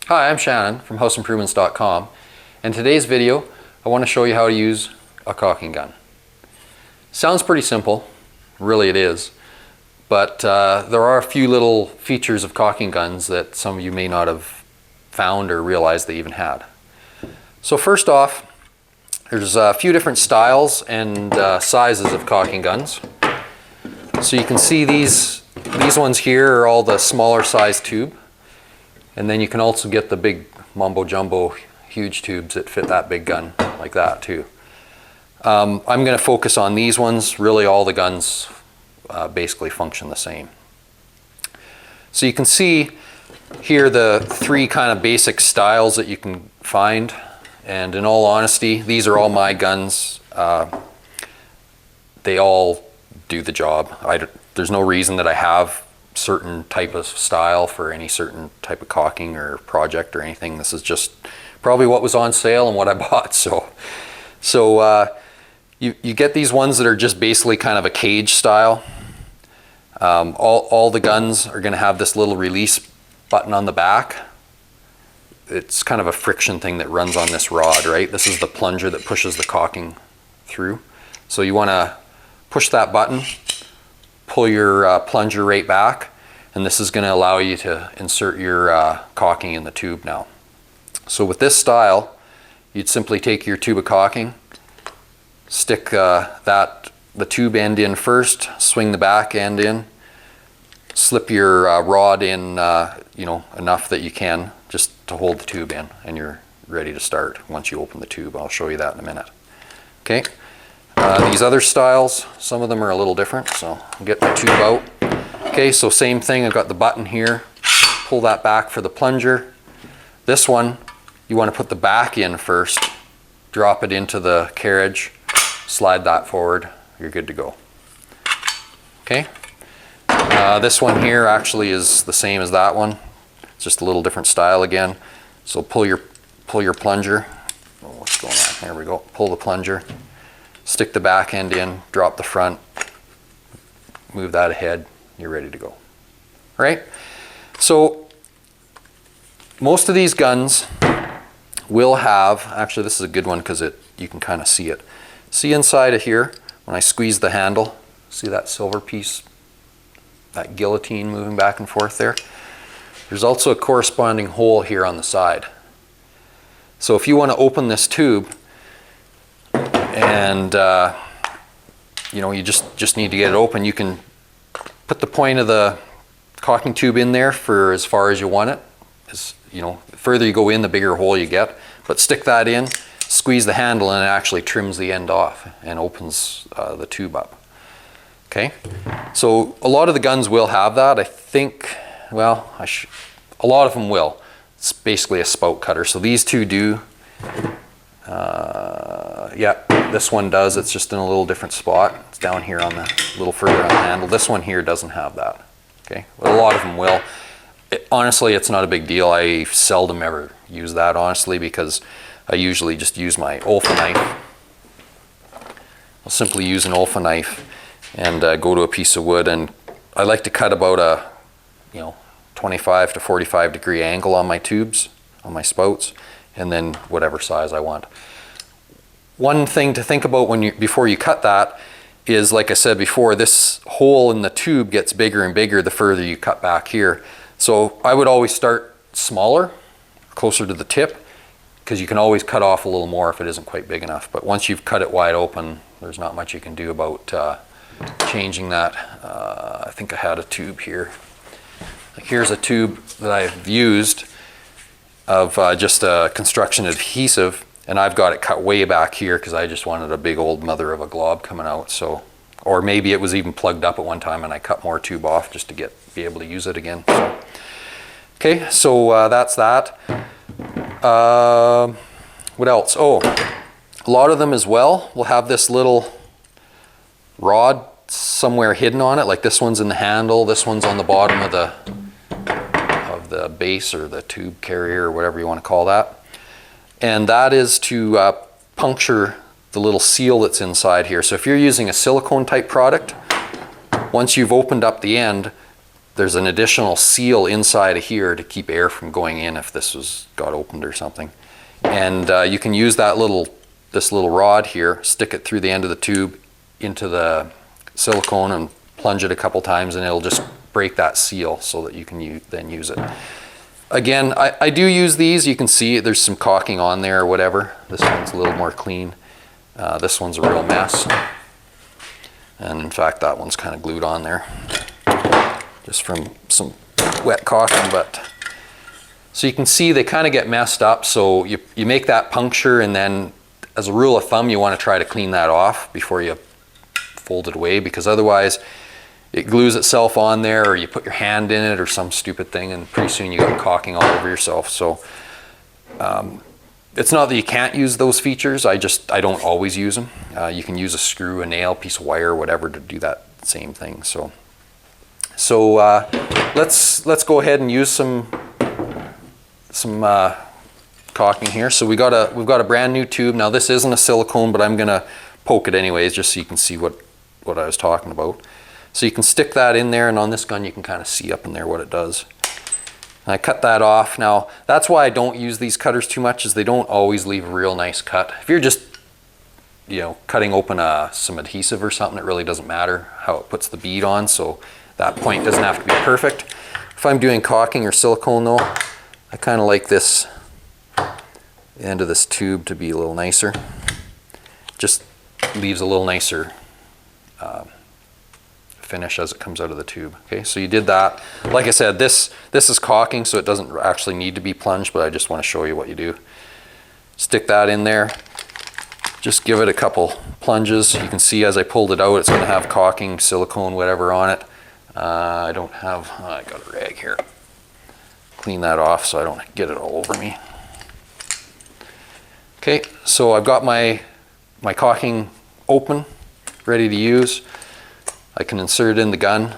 Hi, I'm Shannon from houseimprovements.com, and in today's video I want to show you how to use a caulking gun. Sounds pretty simple, really it is, but there are a few little features of caulking guns that some of you may not have found or realized they even had. So first off, there's a few different styles and sizes of caulking guns. So you can see these ones here are all the smaller size tube. And then you can also get the big mumbo jumbo huge tubes that fit that big gun like that too. I'm going to focus on these ones. Really all the guns basically function the same. So you can see here the three kind of basic styles that you can find, and in all honesty these are all my guns. They all do the job. There's no reason that I have certain type of style for any certain type of caulking or project or anything. This is just probably what was on sale and what I bought. So you get these ones that are just basically kind of a cage style. All the guns are going to have this little release button on the back. It's kind of a friction thing that runs on this rod, right? This is the plunger that pushes the caulking through. So you want to push that button, pull your plunger right back, and this is going to allow you to insert your caulking in the tube now. So with this style, you'd simply take your tube of caulking, stick the tube end in first, swing the back end in, slip your rod in enough that you can just to hold the tube in, and you're ready to start once you open the tube. I'll show you that in a minute. Okay. These other styles, some of them are a little different, so I'll get my tube out. Okay, so same thing, I've got the button here, pull that back for the plunger. This one, you want to put the back in first, drop it into the carriage, slide that forward, you're good to go. Okay, this one here actually is the same as that one, it's just a little different style again. So pull your plunger, oh, what's going on, there we go, pull the plunger. Stick the back end in, drop the front, move that ahead, you're ready to go. All right? So most of these guns will have, actually this is a good one because you can kind of see it. See inside of here, when I squeeze the handle, see that silver piece, that guillotine moving back and forth there? There's also a corresponding hole here on the side. So if you want to open this tube, and you just need to get it open, you can put the point of the caulking tube in there for as far as you want it. The further you go in, the bigger hole you get. But stick that in, squeeze the handle, and it actually trims the end off and opens the tube up. Okay, so a lot of the guns will have that. I think, well, a lot of them will. It's basically a spout cutter. So these two do. Yeah, this one does. It's just in a little different spot. It's down here on a little further on the handle. This one here doesn't have that. Okay, but a lot of them will. Honestly, it's not a big deal. I seldom ever use that, honestly, because I usually just use my Olfa knife. I'll simply use an Olfa knife and go to a piece of wood, and I like to cut about a 25 to 45 degree angle on my tubes, on my spouts, and then whatever size I want. One thing to think about before you cut that is, like I said before, this hole in the tube gets bigger and bigger the further you cut back here. So I would always start smaller, closer to the tip, because you can always cut off a little more if it isn't quite big enough. But once you've cut it wide open, there's not much you can do about changing that. I think I had a tube here. Here's a tube that I've used of just a construction adhesive, and I've got it cut way back here because I just wanted a big old mother of a glob coming out. So, or maybe it was even plugged up at one time and I cut more tube off just to be able to use it again. So, okay, so that's that. What else? Oh, a lot of them as well will have this little rod somewhere hidden on it. Like this one's in the handle, this one's on the bottom of the base or the tube carrier or whatever you want to call that. And that is to puncture the little seal that's inside here. So if you're using a silicone type product, once you've opened up the end, there's an additional seal inside of here to keep air from going in if this got opened or something. And you can use this little rod here, stick it through the end of the tube into the silicone and plunge it a couple times, and it'll just break that seal so that you can then use it. Again, I do use these. You can see there's some caulking on there or whatever. This one's a little more clean. This one's a real mess. And in fact, that one's kind of glued on there just from some wet caulking. But so you can see they kind of get messed up. So you make that puncture, and then as a rule of thumb, you want to try to clean that off before you fold it away, because otherwise it glues itself on there, or you put your hand in it or some stupid thing, and pretty soon you got caulking all over yourself. So it's not that you can't use those features, I don't always use them. You can use a screw, a nail, piece of wire, whatever to do that same thing. So let's go ahead and use some caulking here. So we've got a brand new tube. Now this isn't a silicone, but I'm gonna poke it anyways just so you can see what I was talking about. So you can stick that in there, and on this gun you can kind of see up in there what it does. And I cut that off. Now that's why I don't use these cutters too much, is they don't always leave a real nice cut. If you're just cutting open some adhesive or something, it really doesn't matter how it puts the bead on, so that point doesn't have to be perfect. If I'm doing caulking or silicone though, I kind of like this end of this tube to be a little nicer. Just leaves a little nicer finish as it comes out of the tube. Okay, so you did that. Like I said, this is caulking, so it doesn't actually need to be plunged, but I just want to show you what you do. Stick that in there. Just give it a couple plunges. You can see as I pulled it out, it's going to have caulking, silicone, whatever on it. I got a rag here. Clean that off so I don't get it all over me. Okay, so I've got my caulking open, ready to use. I can insert it in the gun.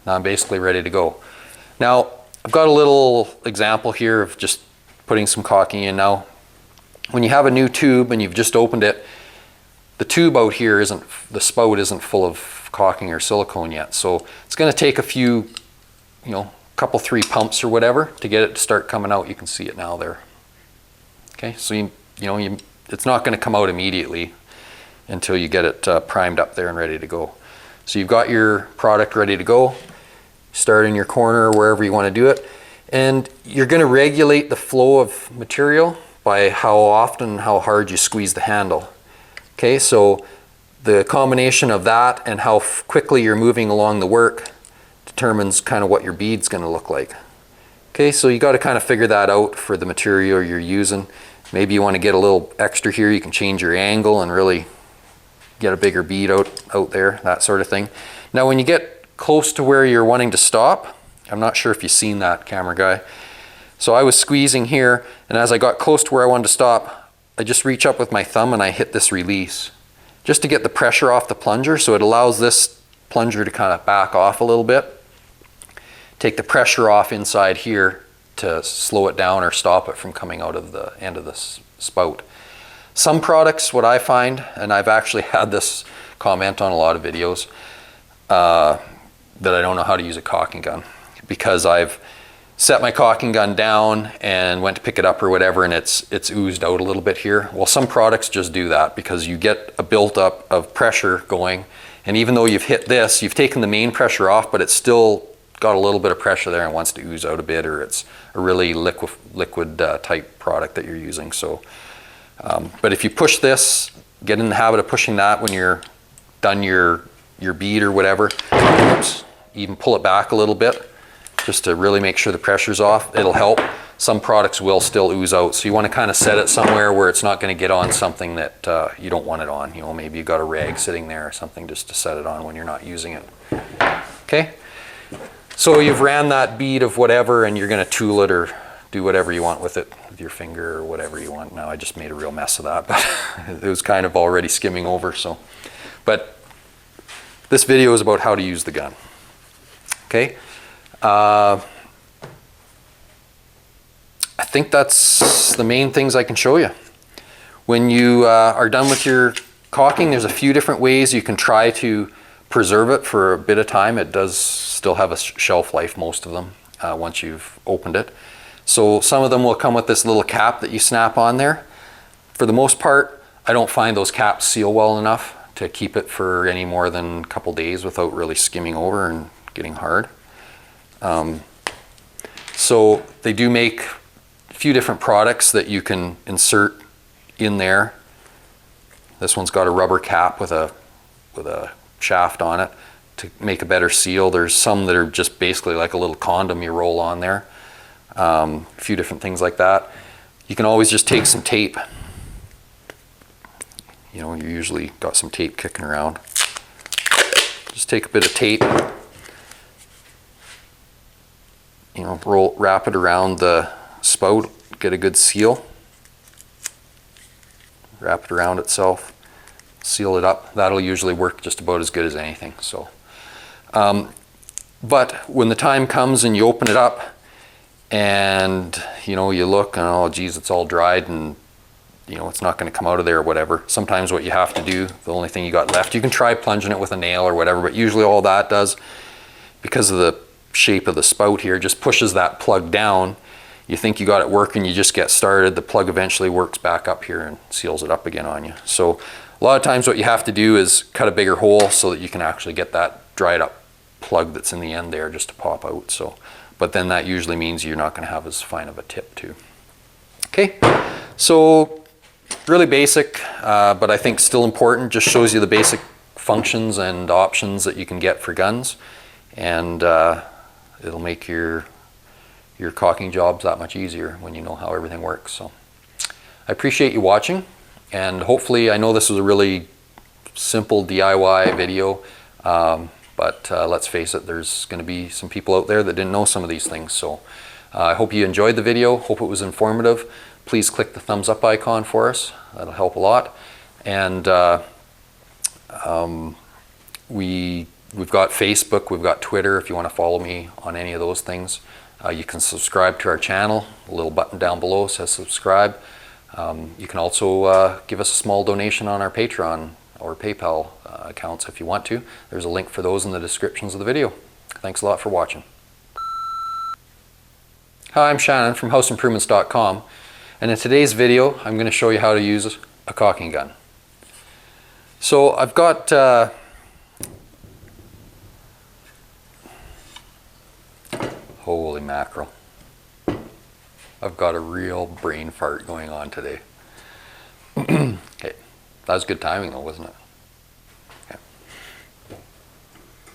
Now I'm basically ready to go. Now I've got a little example here of just putting some caulking in. Now when you have a new tube and you've just opened it, the tube out here the spout isn't full of caulking or silicone yet. So it's going to take a few, couple, 3 pumps or whatever to get it to start coming out. You can see it now there. Okay, so it's not going to come out immediately until you get it primed up there and ready to go. So you've got your product ready to go. Start in your corner or wherever you want to do it. And you're going to regulate the flow of material by how often, how hard you squeeze the handle. Okay, so the combination of that and how quickly you're moving along the work determines kind of what your bead's going to look like. Okay, so you got to kind of figure that out for the material you're using. Maybe you want to get a little extra here. You can change your angle and really get a bigger bead out there, that sort of thing. Now when you get close to where you're wanting to stop, I'm not sure if you've seen that, camera guy. So I was squeezing here, and as I got close to where I wanted to stop, I just reach up with my thumb and I hit this release just to get the pressure off the plunger, so it allows this plunger to kind of back off a little bit. Take the pressure off inside here to slow it down or stop it from coming out of the end of the spout. Some products, what I find, and I've actually had this comment on a lot of videos, that I don't know how to use a caulking gun, because I've set my caulking gun down and went to pick it up or whatever, and it's oozed out a little bit here. Well, some products just do that because you get a build-up of pressure going, and even though you've hit this, you've taken the main pressure off, but it's still got a little bit of pressure there and wants to ooze out a bit, or it's a really liquid type product that you're using. So. But if you push this, get in the habit of pushing that when you're done your bead or whatever, oops, even pull it back a little bit just to really make sure the pressure's off. It'll help. Some products will still ooze out, so you want to kind of set it somewhere where it's not going to get on something that you don't want it on. Maybe you've got a rag sitting there or something just to set it on when you're not using it. Okay, so you've ran that bead of whatever, and you're going to tool it or do whatever you want with it, with your finger or whatever you want. Now I just made a real mess of that, but it was kind of already skimming over. So, but this video is about how to use the gun. Okay, I think that's the main things I can show you. When you are done with your caulking, there's a few different ways you can try to preserve it for a bit of time. It does still have a shelf life, most of them, once you've opened it. So some of them will come with this little cap that you snap on there. For the most part, I don't find those caps seal well enough to keep it for any more than a couple days without really skimming over and getting hard. So they do make a few different products that you can insert in there. This one's got a rubber cap with a shaft on it to make a better seal. There's some that are just basically like a little condom you roll on there. A few different things like that. You can always just take some tape. You know, you usually got some tape kicking around. Just take a bit of tape, you know, wrap it around the spout, get a good seal. Wrap it around itself, seal it up. That'll usually work just about as good as anything. So, but when the time comes and you open it up, and you know, you look and oh geez, it's all dried and you know, it's not going to come out of there or whatever. Sometimes what you have to do, the only thing you got left, you can try plunging it with a nail or whatever, but usually all that does, because of the shape of the spout here, just pushes that plug down. You think you got it working, you just get started, the plug eventually works back up here and seals it up again on you. So a lot of times what you have to do is cut a bigger hole so that you can actually get that dried up plug that's in the end there just to pop out. So, but then that usually means you're not going to have as fine of a tip too. Okay, so really basic, but I think still important. Just shows you the basic functions and options that you can get for guns, and it'll make your caulking jobs that much easier when you know how everything works. So I appreciate you watching, and hopefully, I know this was a really simple DIY video, but let's face it, there's going to be some people out there that didn't know some of these things. So I hope you enjoyed the video, hope it was informative. Please click the thumbs up icon for us, that'll help a lot. And we've got Facebook, we've got Twitter, if you want to follow me on any of those things. You can subscribe to our channel, a little button down below says subscribe. You can also give us a small donation on our Patreon or PayPal accounts if you want to. There's a link for those in the descriptions of the video. Thanks a lot for watching. Hi, I'm Shannon from houseimprovements.com, and in today's video I'm going to show you how to use a caulking gun. So I've got holy mackerel. I've got a real brain fart going on today. Okay, that was good timing though, wasn't it?